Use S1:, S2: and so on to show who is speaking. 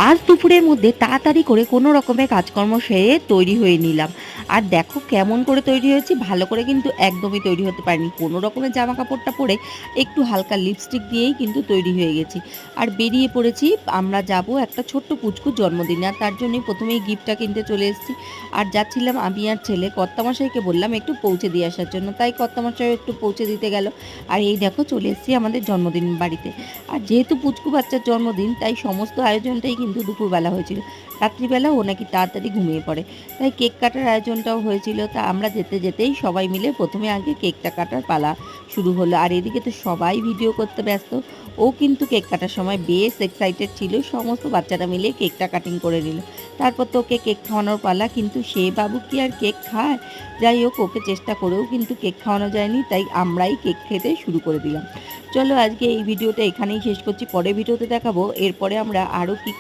S1: আজ দুপুরের মধ্যে তাড়াতাড়ি করে কোনো রকমের কাজকর্ম সেরে তৈরি হয়ে নিলাম। আর দেখো কেমন করে তৈরি হয়েছি, ভালো করে কিন্তু একদমই তৈরি হতে পারিনি। কোনো রকমের জামাকাপড়টা পরে একটু হালকা লিপস্টিক দিয়েই কিন্তু তৈরি হয়ে গেছি। আর বেরিয়ে পড়েছি, আমরা যাবো একটা ছোট্ট পুচকুর জন্মদিনে। আর তার জন্যই ১ম এই গিফটটা কিনতে চলে এসেছি। আর যাচ্ছিলাম আমি আর ছেলে, কর্তামশাইকে বললাম একটু পৌঁছে দিয়ে আসার জন্য। তাই কর্তামশাইও একটু পৌঁছে দিতে গেল। আর এই দেখো চলে এসেছি আমাদের জন্মদিন বাড়িতে। আর যেহেতু পুচকু বাচ্চার জন্মদিন, তাই সমস্ত আয়োজনটাই কিন্তু দুপুরবেলা হয়েছিল। রাত্রিবেলা ও নাকি তাড়াতাড়ি ঘুমিয়ে পড়ে। তাই কেক কাটার আয়োজনটাও হয়েছিল। তা আমরা যেতে যেতেই সবাই মিলে ১ম এ আগে কেকটা কাটার পালা শুরু হলো। আর এদিকে তো সবাই ভিডিও করতে ব্যস্ত। ও কিন্তু কেক কাটার সময় বেশ এক্সাইটেড ছিল। সমস্ত বাচ্চারা মিলে কেকটা কাটিং করে নিল। তারপর তো ওকে কেক খাওয়ানোর পালা, কিন্তু সে বাবু কি আর কেক খায়? যাই হোক, ওকে চেষ্টা করেও কিন্তু কেক খাওয়ানো যায়নি। তাই আমরাই কেক খেতে শুরু করে দিলাম। চলো আজকে এই ভিডিওটা এখানেই শেষ করছি। পরের ভিডিওতে দেখাবো এরপরে আমরা আরও কী